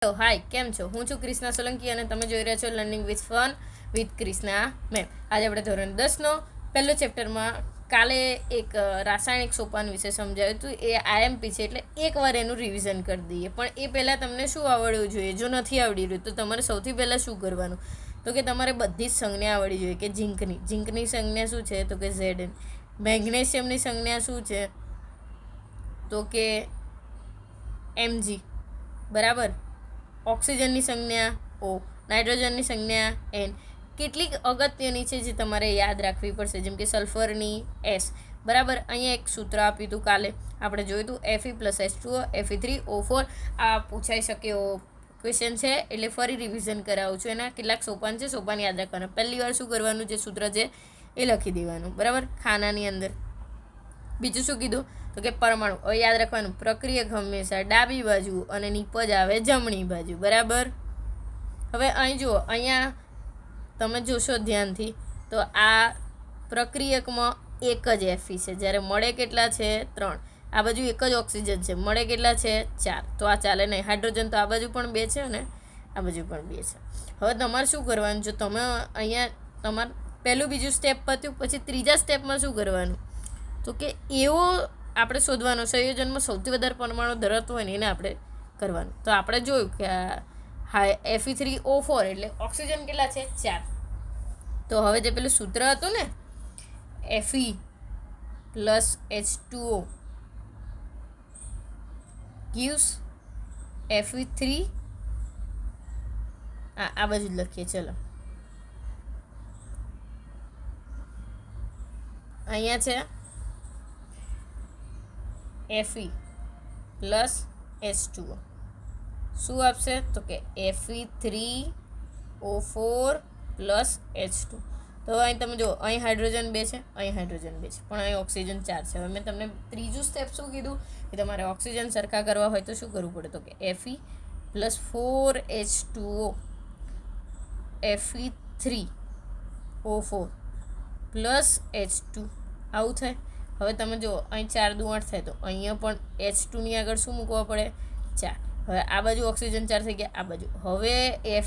Hello hi, કેમ છો? હું છું ક્રિષ્ના સોલંકી અને તમે જોઈ રહ્યા છો learning with fun with Krishna ma'am. આજે આપણે ધોરણ 10નો પહેલો ચેપ્ટરમાં કાલે એક રાસાયણિક સોપાન વિશે સમજાવ્યું હતું. એ આઈએમપી છે, એટલે એકવાર એનું રિવિઝન કરી દઈએ. પણ એ પહેલાં તમને શું આવડવું જોઈએ? જો નથી આવડી રહ્યું તો તમારે સૌથી પહેલાં શું કરવાનું? તો કે તમારે બધી જ સંજ્ઞા આવડવી જોઈએ. કે ઝીંકની સંજ્ઞા શું છે? તો કે Zn. મેગ્નેશિયમની સંજ્ઞા શું છે? તો કે Mg. બરાબર. ઓક્સિજનની સંજ્ઞા O, નાઇટ્રોજનની સંજ્ઞા N. કેટલીક અગત્યની છે જે તમારે યાદ રાખવી પડશે, જેમ કે સલ્ફરની S. બરાબર. અહીંયા એક સૂત્ર આપ્યું હતું કાલે, આપણે જોયું હતું Fe+H2O, Fe3O4. આ પૂછાઈ શકે એવો ક્વેશ્ચન છે, એટલે ફરી રિવિઝન કરાવું છું. એના કેટલાક સોપાન છે, સોપાન યાદ રાખવાના. પહેલી વાર શું કરવાનું? જે સૂત્ર છે એ લખી દેવાનું. બરાબર, ખાનાની અંદર. બીજું શું કીધું? તો કે પરમાણુ. હવે યાદ રાખવાનું, પ્રક્રિયક હંમેશા ડાબી બાજુ અને નિપજ આવે જમણી બાજુ. બરાબર. હવે અહીં જુઓ, અહીંયા તમે જોશો ધ્યાનથી તો આ પ્રક્રિયકમાં એક જ Fe છે, જ્યારે મળે કેટલા છે? 3. આ બાજુ એક જ ઓક્સિજન છે, મળે કેટલા છે? 4. તો આ ચાલે નહીં. હાઇડ્રોજન તો આ બાજુ પણ 2 છે અને આ બાજુ પણ 2 છે. હવે તમારે શું કરવાનું? જો તમે અહીંયા તમારે પહેલું બીજું સ્ટેપ પત્યું, પછી ત્રીજા સ્ટેપમાં શું કરવાનું? તો કે એવો આપણે શોધવાનો સંયોજનમાં સૌથી વધારે પરમાણુ ધરાવતો હોય ને એને આપણે કરવાનું. તો આપણે જોયું કે Fe3O4 એટલે ઓક્સિજન કેટલા છે? 4. તો હવે જે પેલું સૂત્ર હતું ને, Fe+H2O gives Fe3. આ બાજુ જ લખીએ. ચલો, અહીંયા છે Fe+H2O. શું આપશે? તો કે Fe3O4 +H2. તો અહીં તમે જુઓ, અહીં હાઇડ્રોજન 2 છે, અહીં હાઇડ્રોજન 2 છે, પણ અહીં ઓક્સિજન 4 છે. હવે મેં તમને ત્રીજું સ્ટેપ શું કીધું? કે તમારે ઓક્સિજન સરખા કરવા હોય તો શું કરવું પડે? તો કે Fe+4H2O Fe3O4 +H2. આવું થાય. હવે તમે જુઓ, અહીં 4 દુ 8 થાય, તો અહીંયા પણ H2ની આગળ શું મૂકવા પડે? 4. હવે આ બાજુ ઓક્સિજન 4 થઈ ગયા, આ બાજુ. હવે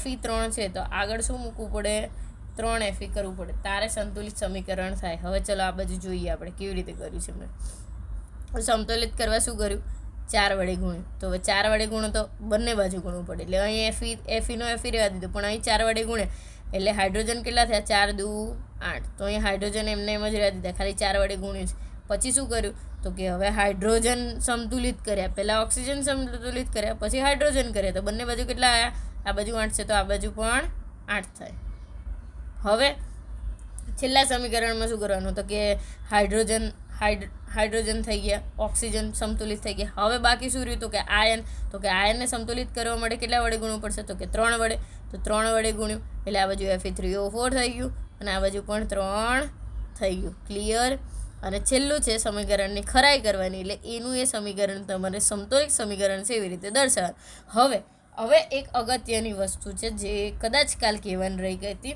Fe3 છે, તો આગળ શું મૂકવું પડે? 3 Fe કરવું પડે, તારે સંતુલિત સમીકરણ થાય. હવે ચલો આ બાજુ જોઈએ આપણે કેવી રીતે કર્યું છે. મેં સંતુલિત કરવા શું કર્યું? 4 વડે ગુણ્યું. તો હવે 4 વડે ગુણો તો બંને બાજુ ગુણવું પડે, એટલે અહીં Fe રહેવા દીધું, પણ અહીં 4 વડે ગુણે એટલે હાઇડ્રોજન કેટલા થયા? 4 દુ 8. તો અહીં હાઇડ્રોજન એમને એમ જ રહેવા દીધા, ખાલી 4 વડે ગુણ્યું છે. પછી શું કર્યું? તો કે હવે હાઇડ્રોજન સમતુલિત કર્યા. પહેલાં ઓક્સિજન સમતુલિત કર્યા, પછી હાઇડ્રોજન કર્યા. તો બંને બાજુ કેટલા આવ્યા? આ બાજુ 8 છે, તો આ બાજુ પણ 8 થાય. હવે છેલ્લા સમીકરણમાં શું કરવાનું? તો કે હાઇડ્રોજન થઈ ગયા, ઓક્સિજન સમતુલિત થઈ ગયા. હવે બાકી શું રહ્યું? તો કે આયન. તો કે આયનને સમતુલિત કરવા માટે કેટલા વડે ગુણવું પડશે? તો કે 3 વડે. તો 3 વડે ગુણ્યું એટલે આ બાજુ Fe3O4 થઈ ગયું અને આ બાજુ પણ 3 થઈ ગયું. ક્લિયર? અને છેલ્લું છે સમીકરણની ખરાઈ કરવાની, એટલે એનું એ સમીકરણ તમારે સમતોલિત સમીકરણ છે એવી રીતે દર્શાવવાનું. હવે એક અગત્યની વસ્તુ છે જે કદાચ કાલ કહેવાની રહી ગઈ હતી,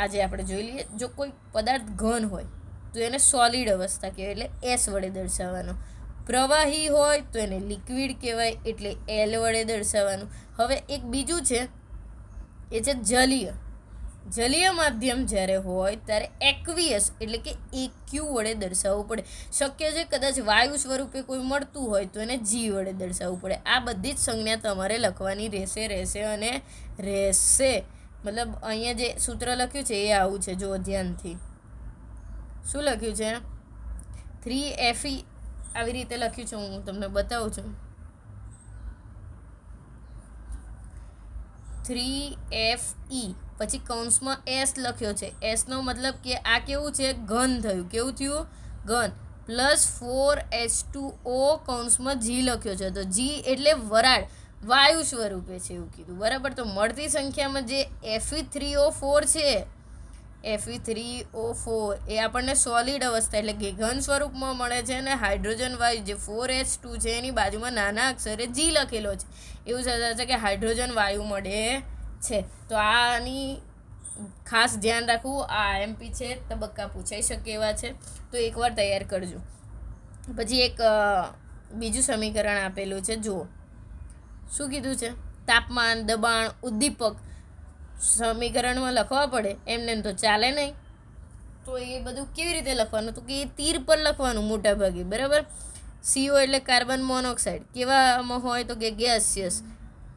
આજે આપણે જોઈ લઈએ. જો કોઈ પદાર્થ ઘન હોય તો એને સોલિડ અવસ્થા કહેવાય, એટલે S વડે દર્શાવવાનો. પ્રવાહી હોય તો એને લિક્વિડ કહેવાય, એટલે L વડે દર્શાવવાનું. હવે એક બીજું છે, એ છે જલીય. જલીય માધ્યમ જ્યારે હોય ત્યારે એક્વિયસ એટલે કે EQ વડે દર્શાવવું પડે. શક્ય છે કદાચ વાયુ સ્વરૂપે કોઈ મળતું હોય તો એને G વડે દર્શાવવું પડે. આ બધી જ સંજ્ઞા તમારે લખવાની રહેશે. મતલબ અહીંયા જે સૂત્ર લખ્યું છે એ આવું છે, જુઓ ધ્યાનથી. શું લખ્યું છે? 3Fe આવી રીતે લખ્યું છે, હું તમને બતાવું છું. 3Fe પછી કૌંસમાં S લખ્યો છે. Sનો મતલબ કે આ કેવું છે? ઘન થયું. કેવું થયું? ઘન. +4H2O કૌંસમાં G લખ્યો છે, તો G એટલે વરાળ, વાયુ સ્વરૂપે છે એવું કીધું. બરાબર. તો મળતી સંખ્યામાં જે Fe3O4 છે, Fe3O4 એ આપણને સોલિડ અવસ્થા એટલે કે ઘન સ્વરૂપમાં મળે છે, અને હાઇડ્રોજન વાયુ જે 4H2 છે એની બાજુમાં નાના અક્ષરે G લખેલો છે. એવું સમજાય છે કે હાઇડ્રોજન વાયુ મળે છે. તો આની ખાસ ધ્યાન રાખવું. આ આઈએમપી છે, તબક્કા પૂછાઈ શકે એવા છે, તો એકવાર તૈયાર કરજો. પછી એક બીજું સમીકરણ આપેલું છે, જુઓ શું કીધું છે. તાપમાન, દબાણ, ઉદ્દીપક સમીકરણમાં લખવા પડે એમને તો ચાલે નહીં. તો એ બધું કેવી રીતે લખવાનું? તો કે એ તીર પર લખવાનું મોટા ભાગે, બરાબર. CO એટલે કાર્બન મોનોક્સાઇડ કેવામાં હોય તો કે ગેસિયસ.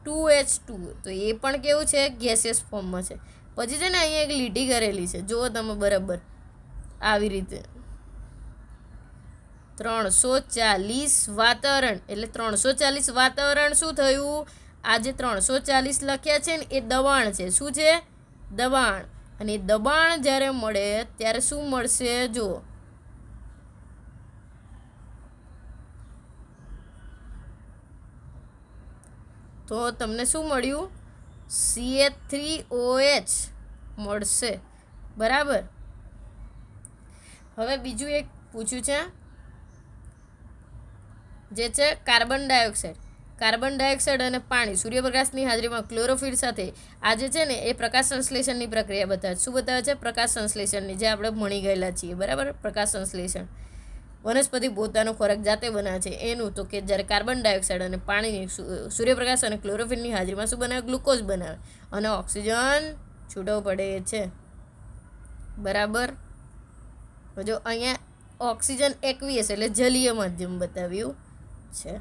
2H2 તો એ પણ કેવું છે? ગેસિયસ ફોર્મમાં છે. પછી છે ને અહીંયા એક લીટી કરેલી છે, જુઓ તમે બરાબર આવી રીતે 340 વાતાવરણ, એટલે 340 વાતાવરણ શું થયું? આ જે 340 લખ્યા છે ને એ દબાણ છે. શું છે? દબાણ. અને દબાણ જ્યારે મળે ત્યારે શું મળશે? જુઓ, તો તમને શું મળ્યું? CH3OH મળશે, બરાબર. હવે બીજું એક પૂછ્યું છે જે છે કાર્બન ડાયોક્સાઇડ. કાર્બન ડાયોક્સાઇડ અને પાણી સૂર્યપ્રકાશની હાજરીમાં ક્લોરોફિલ સાથે આ જે છે ને એ પ્રકાશ સંશ્લેષણની પ્રક્રિયા બતાવે. શું બતાવે છે? પ્રકાશ સંશ્લેષણની, જે આપણે ભણી ગયેલા છીએ, બરાબર. પ્રકાશ સંશ્લેષણ વનસ્પતિ પોતાનો ખોરાક જાતે બનાવે છે એનું. તો કે જ્યારે કાર્બન ડાયોક્સાઇડ અને પાણીની સૂર્યપ્રકાશ અને ક્લોરોફિલની હાજરીમાં શું બનાવે? ગ્લુકોઝ બનાવે અને ઓક્સિજન છૂટો પડે છે, બરાબર. જો અહીંયા ઓક્સિજન એક્વિયસ એટલે જલીય માધ્યમ બતાવ્યું છે.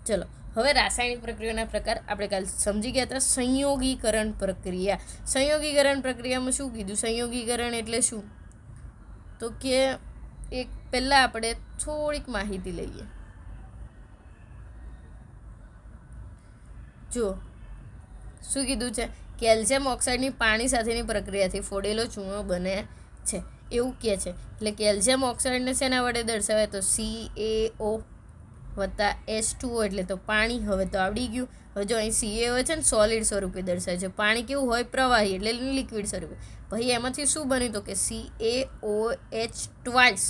ચલો, હવે રાસાયણિક પ્રક્રિયાના પ્રકાર આપણે કાલે સમજી ગયા હતા. સંયોગીકરણ પ્રક્રિયા. સંયોગીકરણ પ્રક્રિયામાં શું કીધું? સંયોગીકરણ એટલે શું? તો કે એક પહેલાં આપણે થોડીક માહિતી લઈએ. જો શું કીધું છે? કેલ્શિયમ ઓક્સાઇડની પાણી સાથેની પ્રક્રિયાથી ફોડેલો ચૂનો બને છે એવું કહે છે. એટલે કેલ્શિયમ ઓક્સાઇડને શેના વડે દર્શાવે? તો CaO વત્તા H2O એટલે તો પાણી. હવે તો આવડી ગયું. હવે જો અહીં CaO છે ને સોલિડ સ્વરૂપે દર્શાવે છે. પાણી કેવું હોય? પ્રવાહી એટલે લિક્વિડ સ્વરૂપે. પછી એમાંથી શું બન્યું? તો કે CaOH ટ્વાઇસ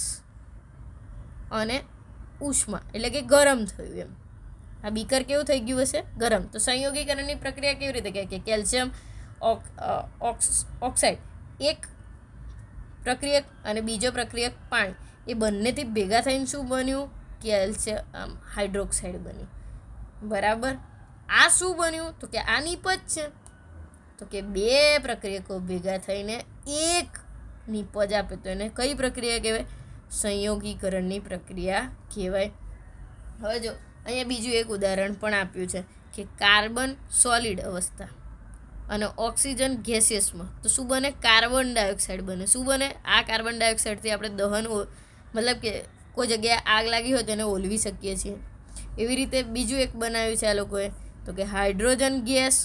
અને ઉષ્મા એટલે કે ગરમ થયું એમ. આ બીકર કેવું થઈ ગયું હશે? ગરમ. તો સંયોગીકરણની પ્રક્રિયા કેવી રીતે કહે? કે કેલ્શિયમ ઓક્સાઇડ એક પ્રક્રિયક અને બીજો પ્રક્રિયક પાણી, એ બંનેથી ભેગા થઈને શું બન્યું? કેલ્શિયમ હાઇડ્રોક્સાઇડ બન્યું, બરાબર. આ શું બન્યું? તો કે આ નીપજ છે. તો કે બે પ્રક્રિયકો ભેગા થઈને એક નીપજ આપે તો એને કઈ પ્રક્રિયા કહેવાય? સંયોગીકરણની પ્રક્રિયા કહેવાય. હવે જો અહીંયા બીજું એક ઉદાહરણ પણ આપ્યું છે કે કાર્બન સોલિડ અવસ્થા અને ઓક્સિજન ગેસિયસમાં તો શું બને? કાર્બન ડાયોક્સાઇડ બને. શું બને? આ કાર્બન ડાયોક્સાઇડથી આપણે દહન મતલબ કે કોઈ જગ્યાએ આગ લાગી હોય તો એને ઓલવી શકીએ છીએ. એવી રીતે બીજું એક બનાવ્યું છે આ લોકોએ, તો કે હાઇડ્રોજન ગેસ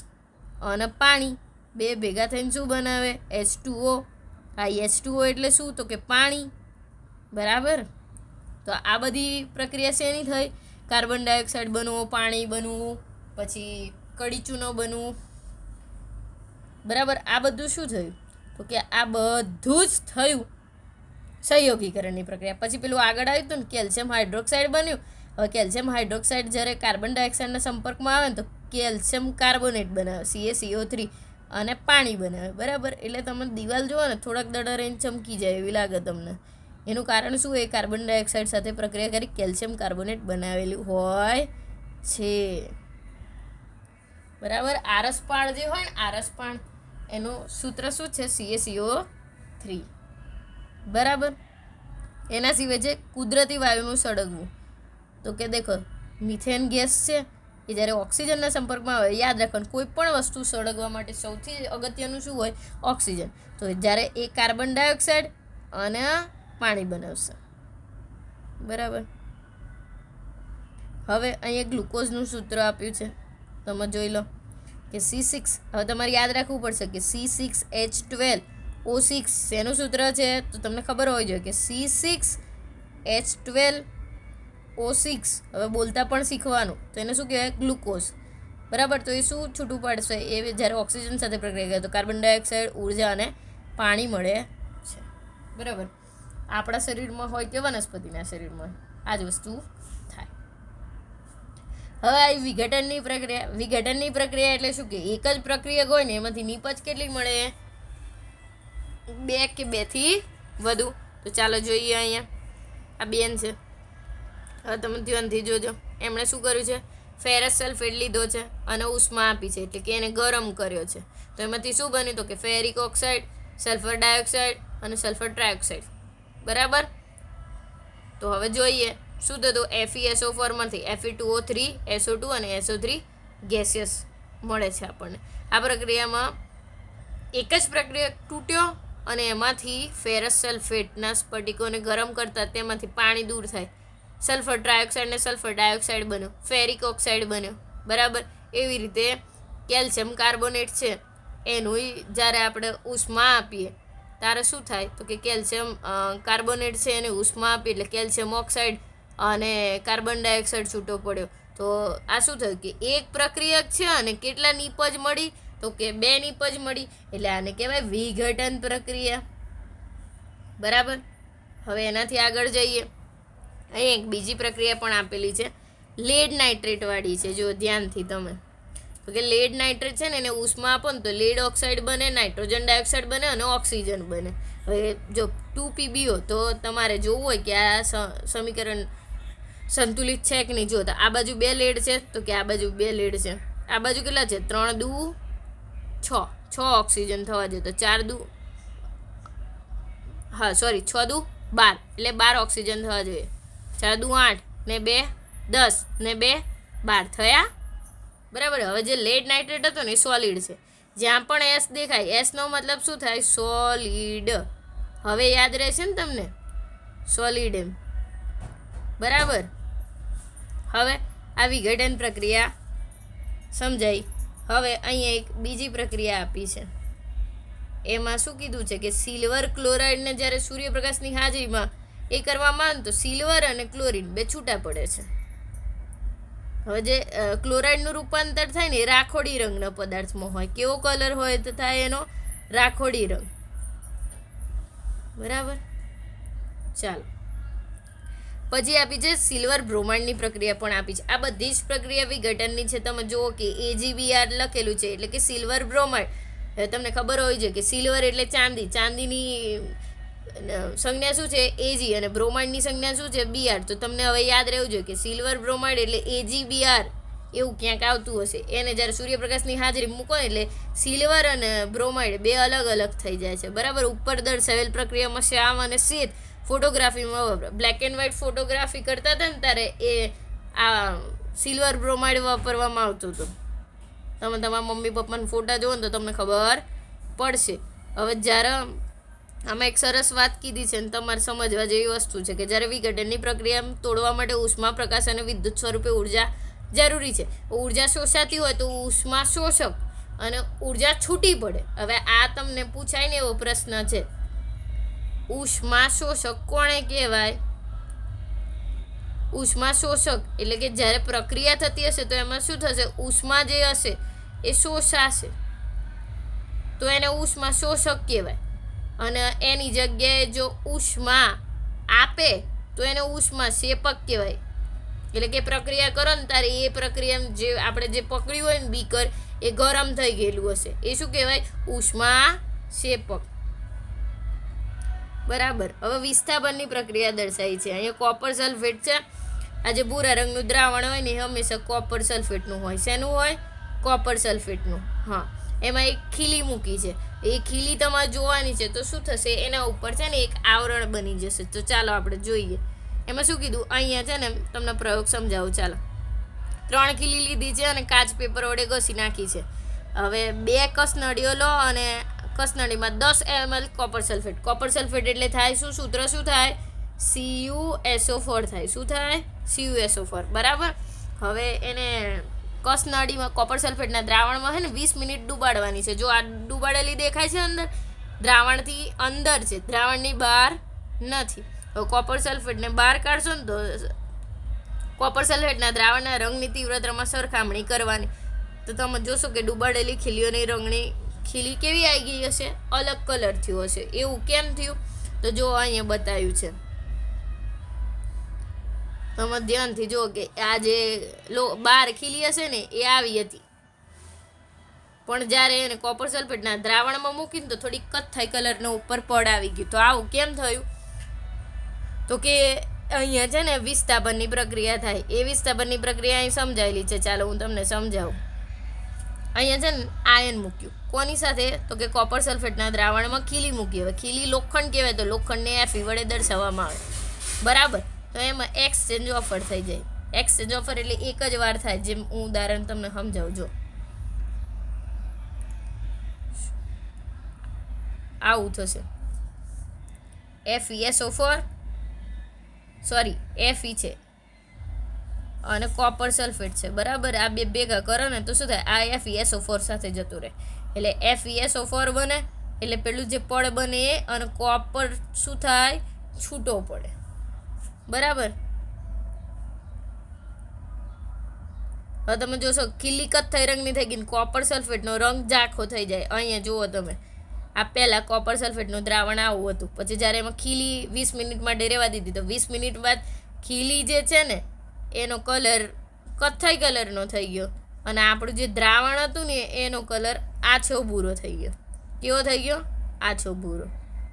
અને પાણી બે ભેગા થઈને શું બનાવે? H2O. આ H2O એટલે શું? તો કે પાણી, બરાબર. તો આ બધી પ્રક્રિયા શેની થઈ? કાર્બન ડાયોક્સાઇડ બનવું, પાણી બનવું, પછી કડી ચૂનો બનવું, બરાબર. આ બધું શું થયું? તો કે આ બધું જ થયું સંયોગીકરણની પ્રક્રિયા. પછી પેલું આગળ આવ્યું હતું ને કેલ્શિયમ હાઇડ્રોક્સાઇડ બન્યું. હવે કેલ્શિયમ હાઇડ્રોક્સાઇડ જ્યારે કાર્બન ડાયોક્સાઇડના સંપર્કમાં આવે ને તો કેલ્શિયમ કાર્બોનેટ બનાવે, CaCO3 અને પાણી બનાવે, બરાબર. એટલે તમે દિવાલ જુઓ ને થોડાક દડા રહીને ચમકી જાય એવી લાગે તમને. એનું કારણ શું? એ કાર્બન ડાયોક્સાઇડ સાથે પ્રક્રિયા કરી કેલ્શિયમ કાર્બોનેટ બનાવેલું હોય છે, બરાબર. આરસપાણ જે હોય ને આરસપાણ એનું સૂત્ર શું છે? CaCO3, બરાબર. એના સિવાય જે કુદરતી વાયુનું સળગવું, તો કે દેખો મિથેન ગેસ છે એ જ્યારે ઓક્સિજનના સંપર્કમાં આવે, યાદ રાખવાનું કોઈ પણ વસ્તુ સળગવા માટે સૌથી અગત્યનું શું હોય? ઓક્સિજન. તો જ્યારે એ કાર્બન ડાયોક્સાઇડ અને પાણી બનાવશે, બરાબર. હવે અહીંયા ગ્લુકોઝનું સૂત્ર આપ્યું છે, તમે જોઈ લો કે C6. હવે તમારે યાદ રાખવું પડશે કે C6H12O6 એનું સૂત્ર છે તો તમને ખબર હોવી જોઈએ કે C6H12O6. હવે બોલતા પણ શીખવાનું. તો એને શું કહેવાય? ગ્લુકોઝ, બરાબર. તો એ શું છૂટું પાડશે? એ જ્યારે ઓક્સિજન સાથે પ્રક્રિયા કરે તો કાર્બન ડાયોક્સાઇડ, ઉર્જા અને પાણી મળે છે, બરાબર. આપણા શરીરમાં હોય કે વનસ્પતિના શરીરમાં આ જ વસ્તુ થાય. હવે આવી વિઘટનની પ્રક્રિયા. વિઘટનની પ્રક્રિયા એટલે શું? કે એક જ પ્રક્રિયક હોય ને એમાંથી નીપજ કેટલી મળે? 2 કે 2 થી વધુ. તો ચાલો જોઈએ. અહીંયા આ બેન છે. હવે તમે ધ્યાનથી જોજો, એમણે શું કર્યું છે? ફેરસ સલ્ફેટ લીધો છે અને ઉષ્મા આપી છે, એટલે કે એને ગરમ કર્યો છે. તો એમાંથી શું બન્યું? તો કે ફેરિક ઓક્સાઇડ, સલ્ફર ડાયોક્સાઇડ અને સલ્ફર ટ્રાયોક્સાઇડ. બરાબર. તો હવે જોઈએ શું થતું. FeSO4માંથી Fe2O3 SO2 અને SO3 ગેસિયસ મળે છે આપણને. આ પ્રક્રિયામાં એક જ પ્રક્રિયા તૂટ્યો અને એમાંથી ફેરસ સલ્ફેટના સ્ફટિકોને ગરમ કરતા તેમાંથી પાણી દૂર થાય. સલ્ફર ટ્રાયોક્સાઇડ ને સલ્ફર ડાયોક્સાઇડ બન્યો, ફેરિક ઓક્સાઇડ બન્યો. બરાબર. એવી રીતે કેલ્શિયમ કાર્બોનેટ છે એનું જ્યારે આપણે ઉષ્મા આપીએ ત્યારે શું થાય? તો કે કેલ્શિયમ કાર્બોનેટ છે એને ઉષ્મા આપી એટલે કેલ્શિયમ ઓક્સાઇડ અને કાર્બન ડાયોક્સાઇડ છૂટો પડ્યો. તો આ શું થયું કે એક પ્રક્રિયક છે અને કેટલા નિપજ મળી? તો કે 2 નિપજ મળી. એટલે આને કહેવાય વિઘટન પ્રક્રિયા. બરાબર. હવે એનાથી આગળ જઈએ. અહીં એક બીજી પ્રક્રિયા પણ આપેલી છે, લેડ નાઇટ્રેટ વાળી છે. જો ધ્યાનથી તમે, તો કે લેડ નાઇટ્રેટ છે ને એને ઉષ્મા આપો ને તો લેડ ઓક્સાઇડ બને, નાઇટ્રોજન ડાયોક્સાઇડ બને અને ઓક્સિજન બને. હવે જો 2PbO તો તમારે જોવું હોય કે આ સમીકરણ સંતુલિત છે કે નહીં. જો તો આ બાજુ 2 લેડ છે તો કે આ બાજુ 2 લેડ છે. આ બાજુ કેટલા છે? 3 દુ 6, 6 ઓક્સિજન થવા જોઈએ. તો 4 દુ 6 દુ 12 એટલે 12 ઓક્સિજન થવા જોઈએ. 4 દુ 8 ને 2 10 ને 2 12 થયા. બરાબર. હવે જે લેડ નાઇટ્રેટ હતો ને એ સોલિડ છે. જ્યાં પણ S દેખાય, S નો મતલબ શું થાય? સોલિડ. હવે યાદ રહેશે ને તમને સોલિડ એમ. બરાબર. હવે આ વિઘટન પ્રક્રિયા સમજાઈ. હવે અહીંયા એક બીજી પ્રક્રિયા આપી છે. એમાં શું કીધું છે કે સિલ્વર ક્લોરાઇડને જ્યારે સૂર્યપ્રકાશની હાજરીમાં એ કરવામાં આવે તો સિલ્વર અને ક્લોરીન 2 છૂટા પડે છે. હવે જે ક્લોરાઇડનું રૂપાંતર થાય ને એ રાખોડી રંગના પદાર્થમાં હોય. કેવો કલર હોય તો થાય એનો? રાખોડી રંગ. બરાબર. ચાલો પછી આપી છે સિલ્વર બ્રોમાઇડની પ્રક્રિયા પણ આપી છે. આ બધી જ પ્રક્રિયા વિઘટનની છે. તમે જુઓ કે AgBr લખેલું છે એટલે કે સિલ્વર બ્રોમાઇડ. હવે તમને ખબર હોવી જોઈએ કે સિલ્વર એટલે ચાંદી, ચાંદીની સંજ્ઞા શું છે? Ag અને બ્રોમાઇડની સંજ્ઞા શું છે? Br. તો તમને હવે યાદ રહેવું જોઈએ કે સિલ્વર બ્રોમાઇડ એટલે AgBr એવું ક્યાંક આવતું હશે. એને જ્યારે સૂર્યપ્રકાશની હાજરી મૂકો એટલે સિલ્વર અને બ્રોમાઇડ 2 અલગ અલગ થઈ જાય છે. બરાબર. ઉપર દર્શાવેલ પ્રક્રિયામાં શ્યામ અને શ્વેત ફોટોગ્રાફીમાં બ્લેક એન્ડ વ્હાઇટ ફોટોગ્રાફી કરતા હતા ને ત્યારે એ આ સિલ્વર બ્રોમાઇડ વાપરવામાં આવતું હતું. તમે તમારા મમ્મી પપ્પાના ફોટા જુઓ ને તો તમને ખબર પડશે. હવે જ્યારે આમાં એક સરસ વાત કીધી છે ને તમારે સમજવા જેવી વસ્તુ છે કે જ્યારે વિઘટનની પ્રક્રિયા તોડવા માટે ઉષ્મા, પ્રકાશ અને વિદ્યુત સ્વરૂપે ઉર્જા જરૂરી છે. ઉર્જા શોષાતી હોય તો ઉષ્મા શોષક અને ઉર્જા છૂટી પડે. હવે આ તમને પૂછાય ને એવો પ્રશ્ન છે. ઉષ્મા શોષક કોણે કહેવાય? ઉષ્મા શોષક એટલે કે જ્યારે પ્રક્રિયા થતી હશે તો એમાં શું થશે? ઉષ્મા જે હશે એ શોષાશે તો એને ઉષ્મા શોષક કહેવાય. અને એની જગ્યાએ જો ઉષ્મા આપે તો એને ઉષ્મા શેપક કહેવાય. એટલે કે પ્રક્રિયા કરો ને ત્યારે એ પ્રક્રિયા જે આપણે જે પકડ્યું હોય ને બીકર એ ગરમ થઈ ગયેલું હશે એ શું કહેવાય? ઉષ્મા શેપક. બરાબર. હવે વિસ્થાપનની પ્રક્રિયા દર્શાવી છે. અહીંયા કોપર સલ્ફેટ છે. આ જે ભૂરા રંગનું દ્રાવણ હોય ને એ હંમેશા કોપર સલ્ફેટનું હોય. શેનું હોય? કોપર સલ્ફેટનું. હા. એમાં એક ખીલી મૂકી છે. એ ખીલી તમારે જોવાની છે તો શું થશે? એના ઉપર છે ને એક આવરણ બની જશે. તો ચાલો આપણે જોઈએ. એમાં શું કીધું? અહીંયા છે ને તમને પ્રયોગ સમજાવું. ચાલો 3 ખીલી લીધી છે અને કાચ પેપર વડે ઘસી નાખી છે. હવે 2 કસનળીઓ લો અને કસનળીમાં 10 ml copper sulphate. Copper sulphate એટલે થાય શું? સૂત્ર શું થાય? CuSO4 થાય. શું થાય? CuSO4. બરાબર. હવે એને કસનળીમાં કોપર સલ્ફેટના દ્રાવણમાં છે ને 20 મિનિટ ડૂબાડવાની છે. જો આ ડૂબાડેલી દેખાય છે અંદર, દ્રાવણથી અંદર છે, દ્રાવણની બહાર નથી. હવે કોપર સલ્ફેટને બહાર કાઢશો ને તો કોપર સલ્ફેટના દ્રાવણના રંગની તીવ્રતામાં સરખામણી કરવાની. તો તમે જોશો કે ડૂબાડેલી ખીલીઓની રંગની ખીલી કેવી આવી ગઈ હશે? અલગ કલર થયો હશે. એવું કેમ થયું? તો જો અહીંયા બતાવ્યું છે. તમે ધ્યાનથી જુઓ કે આ જે બહાર ખીલી હશે ને એ આવી હતી પણ જ્યારે એને કોપર સલ્ફેટના દ્રાવણમાં મૂકીને તો થોડી કથ્થાઈ કલરનો ઉપર પડ આવી ગયું. તો આવું કેમ થયું? તો કે અહીંયા છે ને વિસ્થાપનની પ્રક્રિયા થાય. એ વિસ્થાપનની પ્રક્રિયા અહીં સમજાયેલી છે. ચાલો હું તમને સમજાવું. અહીંયા છે ને આયન મૂક્યું કોની સાથે, તો કે કોપર સલ્ફેટના દ્રાવણમાં ખીલી મૂકી. હવે ખીલી લોખંડ કહેવાય તો લોખંડને Fe વડે દર્શાવવામાં આવે, બરાબર. તો એમાં એક્સચેન્જ ઓફર થઈ જાય. એક્સચેન્જ ઓફર એટલે એક જ વાર થાય. જેમ હું ઉદાહરણ તમને સમજાવું. જો આવું થશે. FeSO4 Fe છે અને કોપર સલ્ફેટ છે, બરાબર. આ બે ભેગા કરો ને તો શું થાય, આ FeSO4 સાથે જતું રહે એટલે FeSO4 બને. એટલે પેલું જે પડ બને એ અને કોપર શું થાય, છૂટો પડે, બરાબર. હવે તમે જોશો ખીલી કથ્થઈ રંગની થઈ ગઈ, કોપર સલ્ફેટનો રંગ ઝાંખો થઈ જાય. અહીંયા જુઓ તમે, આ પહેલાં કોપર સલ્ફેટનું દ્રાવણ આવું હતું, પછી જ્યારે એમાં ખીલી 20 મિનિટ માટે રહેવા દીધી તો 20 મિનિટ બાદ ખીલી જે છે ને એનો કલર કથ્થઈ કલરનો થઈ ગયો અને આપણું જે દ્રાવણ હતું ને એનો કલર આછો ભૂરો થઈ ગયો. કેવો થઈ ગયો, આછો ભૂરો,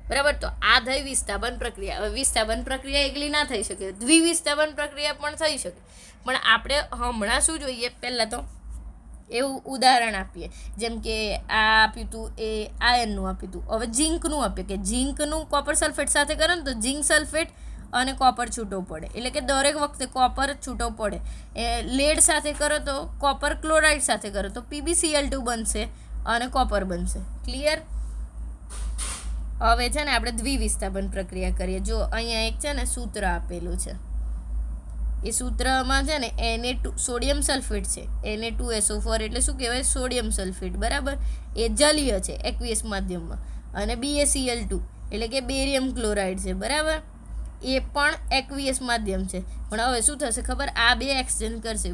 બરાબર. તો આ થઈ વિસ્થાપન પ્રક્રિયા. હવે વિસ્થાપન પ્રક્રિયા એકલી ના થઈ શકે, દ્વિવિસ્થાપન પ્રક્રિયા પણ થઈ શકે. પણ આપણે હમણાં શું જોઈએ, પહેલાં તો એવું ઉદાહરણ આપીએ. જેમ કે આ આપ્યું હતું એ આયનનું આપ્યું હતું. હવે ઝીંકનું આપીએ કે ઝીંકનું કોપર સલ્ફેટ સાથે કરો ને તો ઝીંક સલ્ફેટ અને કોપર છૂટો પડે. એટલે કે દરેક વખતે કોપર છૂટો પડે. લેડ સાથે કરો તો કોપર ક્લોરાઇડ સાથે કરો તો PbCl2 બનશે અને કોપર બનશે. ક્લિયર. હવે છે ને આપણે દ્વિવિસ્થાપન પ્રક્રિયા કરીએ. જો અહીંયા એક છે ને સૂત્ર આપેલું છે. એ સૂત્રમાં છે ને Na2 સોડિયમ સલ્ફેટ છે. Na2SO4 એટલે શું કહેવાય, સોડિયમ સલ્ફેટ, બરાબર. એ જલીય છે એક્વિયસ માધ્યમમાં. અને BaCl2 એટલે કે બેરિયમ ક્લોરાઇડ છે, બરાબર. એ પણ એક્વિયસ માધ્યમ છે. પણ હવે શું થશે ખબર, આ બે એક્સચેન્જ કરશે.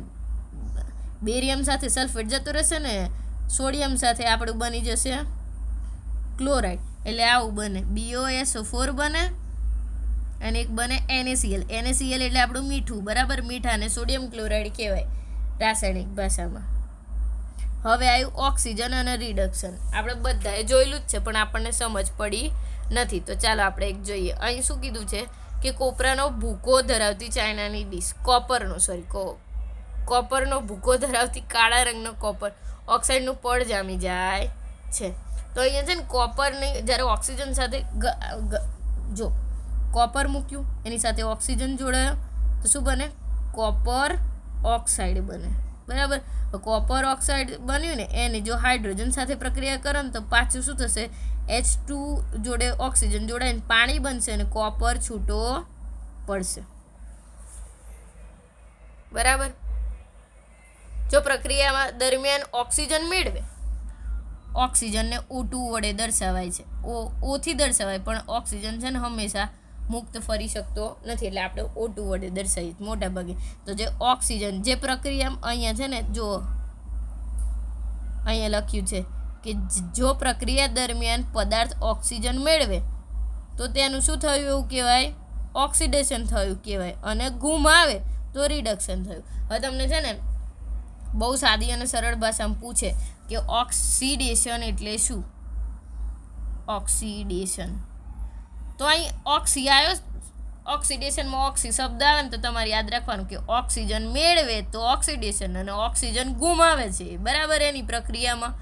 બેરિયમ સાથે સલ્ફેટ જતો રહેશે ને સોડિયમ સાથે આપણું બની જશે ક્લોરાઇડ. એટલે આવું બને BoSO4 બને અને એક બને NaCl. NaCl એટલે આપણું મીઠું, બરાબર. મીઠાને સોડિયમ ક્લોરાઇડ કહેવાય રાસાયણિક ભાષામાં. હવે આવ્યું ઓક્સિજન અને રિડક્શન. આપણે બધાએ જોયેલું જ છે પણ આપણને સમજ પડી નથી. તો ચાલો આપણે એક જોઈએ. અહીં શું કીધું છે કે કોપરાનો ભૂકો ધરાવતી ચાઇનાની ડીશ, કોપરનો ભૂકો ધરાવતી કાળા રંગનો કોપર ઓક્સાઇડનું પડ જામી જાય છે. તો અહીંયા છે ને કોપરની જ્યારે ઓક્સિજન સાથે જો કોપર મૂક્યું એની સાથે ઓક્સિજન જોડાયો તો શું બને, કોપર ઓક્સાઇડ બને, બરાબર. કોપર ઓક્સાઇડ બન્યું ને એને જો હાઇડ્રોજન સાથે પ્રક્રિયા કરો ને તો પાછું શું થશે, H2 જોડે ઓક્સિજન જોડાઈને પાણી બનશે અને કોપર છૂટો પડશે, બરાબર. જો પ્રક્રિયામાં દરમિયાન ઓક્સિજન મેળવે, ઓક્સિજનને O2 વડે દર્શાવાય છે. ઓથી દર્શાવાય પણ ઓક્સિજન છે ને હંમેશા મુક્ત ફરી શકતો નથી એટલે આપણે O2 વડે દર્શાવીએ મોટા ભાગે. તો જે ઓક્સિજન જે પ્રક્રિયા અહીંયા છે ને, જો અહીંયા લખ્યું છે કે જો પ્રક્રિયા દરમિયાન પદાર્થ ઓક્સિજન મેળવે તો તેનું શું થયું એવું કહેવાય, ઓક્સિડેશન થયું કહેવાય. અને ગુમાવે તો રિડક્શન થયું. હવે તમને છે ને બહુ સાદી અને સરળ ભાષામાં પૂછે કે ઓક્સિડેશન એટલે શું, ઓક્સિડેશન. તો અહીં ઓક્સી આવ્યો, ઓક્સિડેશનમાં ઓક્સી શબ્દ આવે ને તો તમારે યાદ રાખવાનું કે ઓક્સિજન મેળવે તો ઓક્સિડેશન અને ઓક્સિજન ગુમાવે છે, બરાબર. એની પ્રક્રિયામાં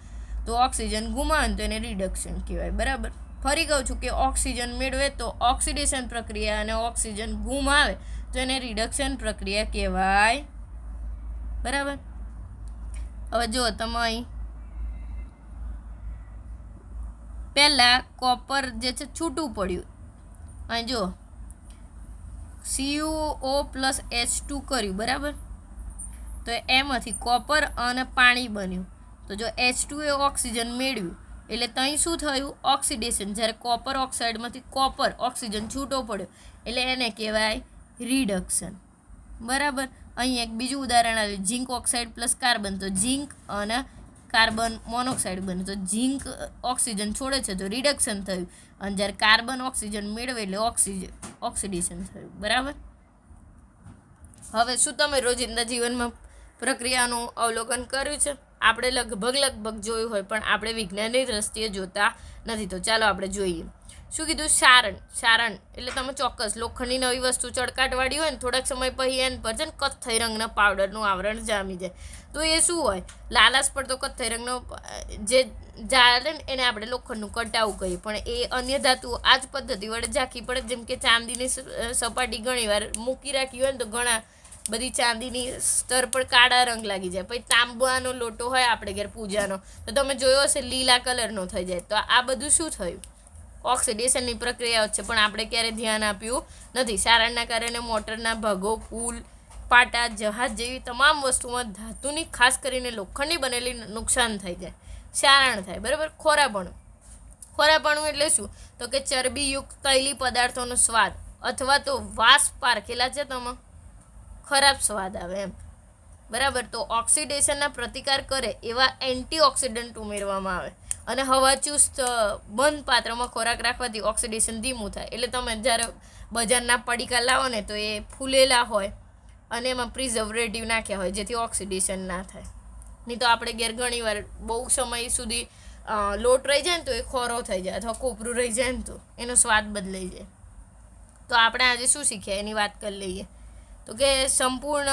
તો ઓક્સિજન ગુમાવે ને તો એને રિડક્શન કહેવાય, બરાબર. ફરી કહું છું કે ઓક્સિજન મેળવે તો ઓક્સિડેશન પ્રક્રિયા અને ઓક્સિજન ગુમાવે તો એને રિડક્શન પ્રક્રિયા કહેવાય, બરાબર. હવે જો તમે અહીં પહેલાં કોપર જે છે છૂટું પડ્યું, અહીં જો CuO+H2 કર્યું, બરાબર. તો એમાંથી કોપર અને પાણી બન્યું. તો જો H2 એ ઓક્સિજન મેળવ્યું એટલે ત્યાં શું થયું, ઓક્સિડેશન. જ્યારે કોપર ઓક્સાઇડમાંથી કોપર ઓક્સિજન છૂટો પડ્યો એટલે એને કહેવાય રિડક્શન, બરાબર. અહીં એક બીજું ઉદાહરણ આવ્યું, ઝીંક ઓક્સાઇડ પ્લસ કાર્બન. તો ઝીંક અને કાર્બન મોનોક્સાઇડ બને. તો ઝીંક ઓક્સિજન છોડે છે તો રિડક્શન થયું અને જ્યારે કાર્બન ઓક્સિજન મેળવે એટલે ઓક્સિડેશન થયું, બરાબર. હવે શું તમે રોજિંદા જીવનમાં પ્રક્રિયાનું અવલોકન કર્યું છે? આપણે લગભગ જોયું હોય પણ આપણે વિજ્ઞાનની દ્રષ્ટિએ જોતા નથી. તો ચાલો આપણે જોઈએ. શું કીધું? સારણ એટલે તમે ચોક્કસ લોખંડની નવી વસ્તુ ચળકાટવાળી હોય ને થોડાક સમય પછી એના પર છે ને કથ્થઈ રંગના પાવડરનું આવરણ જામી જાય, તો એ શું હોય? લાલાશ પર તો કથ્થઈ રંગનો જે ચાલે ને એને આપણે લોખંડનું કટાવું કહીએ, પણ એ અન્ય ધાતુ આ જ પદ્ધતિ વડે ઝાંખી પડે. જેમ કે ચાંદીની સપાટી ઘણીવાર મૂકી રાખી હોય ને તો ઘણા બધી ચાંદીની સ્તર પર કાળા રંગ લાગી જાય. પછી તાંબાનો લોટો હોય આપણે ઘેર પૂજાનો, તો તમે જોયો હશે લીલા કલરનો થઈ જાય. તો આ બધું શું થયું? ઓક્સિડેશનની પ્રક્રિયાઓ છે, પણ આપણે ક્યારે ધ્યાન આપ્યું નથી. સારણના કારણે મોટરના ભાગો, પુલ, પાટા, જહાજ જેવી તમામ વસ્તુમાં ધાતુની ખાસ કરીને લોખંડની બનેલી નુકસાન થઈ જાય, સારણ થાય. બરાબર. ખોરાપણું એટલે શું? તો કે ચરબીયુક્ત તૈલી પદાર્થોનો સ્વાદ અથવા તો વાસ પારખેલા છે તમે ખરાબ સ્વાદ આવે એમ. બરાબર. તો ઓક્સિડેશનના પ્રતિકાર કરે એવા એન્ટીઓક્સિડન્ટ ઉમેરવામાં આવે, અને હવાચુસ્ત બંધ પાત્રમાં ખોરાક રાખવાથી ઓક્સિડેશન ધીમું થાય. એટલે તમે જ્યારે બજારના પડીકા લાવો ને તો એ ફૂલેલા હોય અને એમાં પ્રિઝર્વેટિવ નાખ્યા હોય જેથી ઓક્સિડેશન ના થાય. નહીં તો આપણે ઘેર ઘણીવાર બહુ સમય સુધી લોટ રહી જાય ને તો એ ખોરો થઈ જાય, અથવા કોપરું રહી જાય ને તો એનો સ્વાદ બદલાઈ જાય. તો આપણે આજે શું શીખ્યા એની વાત કરી લઈએ. તો કે સંપૂર્ણ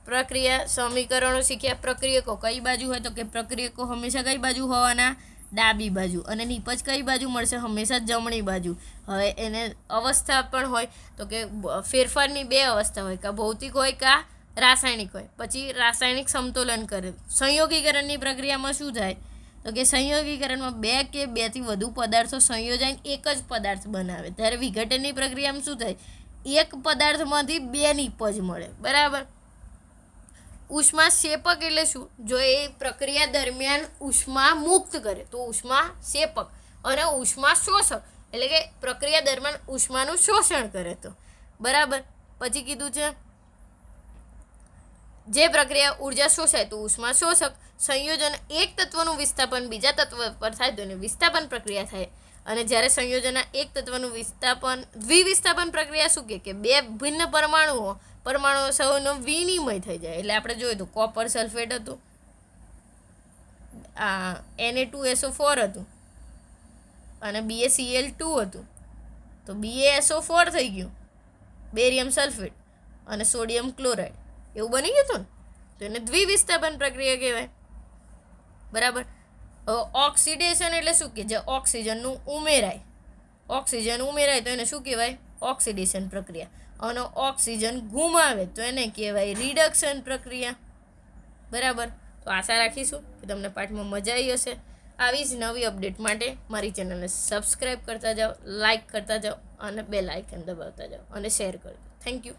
પ્રક્રિયા સમીકરણો શીખ્યા. પ્રક્રિયકો કઈ બાજુ હોય? તો કે પ્રક્રિયકો હંમેશા કઈ બાજુ હોવાના? ડાબી બાજુ. અને નીપજ કઈ બાજુ મળશે? હંમેશા જમણી બાજુ. હવે એને અવસ્થા પણ હોય તો કે ફેરફારની બે અવસ્થા હોય, કાં ભૌતિક હોય કાં રાસાયણિક હોય. પછી રાસાયણિક સમતોલન કરે. સંયોગીકરણની પ્રક્રિયામાં શું થાય? તો કે સંયોગીકરણમાં બે કે બેથી વધુ પદાર્થો સંયોજાઈને એક જ પદાર્થ બનાવે. ત્યારે વિઘટનની પ્રક્રિયામાં શું થાય? એક પદાર્થમાંથી બે નીપજ મળે. બરાબર. ઉષ્મા શેપક એટલે શું? જો એ પ્રક્રિયા દરમિયાન ઉષ્મા મુક્ત કરે તો ઉષ્મા શેપક, અને ઉષ્મા શોષક એટલે કે પ્રક્રિયા દરમિયાન ઉષ્માનું શોષણ કરે તો. બરાબર. પછી કીધું છે જે પ્રક્રિયા ઉર્જા શોષાય તો ઉષ્મા શોષક. સંયોજન એક તત્વનું વિસ્થાપન બીજા તત્વ પર થાય તો એને વિસ્થાપન પ્રક્રિયા થાય. અને જ્યારે સંયોજનના એક તત્વનું દ્વિવિસ્થાપન પ્રક્રિયા શું કે બે ભિન્ન પરમાણુઓ સૌનો વિનિમય થઈ જાય. એટલે આપણે જોયું હતું કોપર સલ્ફેટ હતું, Na2SO4 હતું, અને BaCl2 હતું. તો BaSO4 થઈ ગયું, બેરિયમ સલ્ફેટ અને સોડિયમ ક્લોરાઇડ એવું બની ગયું હતું ને, તો એને દ્વિવિસ્થાપન પ્રક્રિયા કહેવાય. બરાબર. ઓક્સિડેશન એટલે શું? કે જે ઓક્સિજન ઉમેરાય તો એને શું કહેવાય? ઓક્સિડેશન પ્રક્રિયા. અને ઓક્સિજન ગુમાવે તો એને કહેવાય રિડક્શન પ્રક્રિયા. બરાબર. તો આશા રાખીશું કે તમને પાઠમાં મજા આવી હશે. આવી જ નવી અપડેટ માટે મારી ચેનલને સબસ્ક્રાઈબ કરતા જાઓ, લાઇક કરતા જાઓ, અને બેલ આઇકન દબાવતા જાઓ, અને શેર કરજો. Thank you.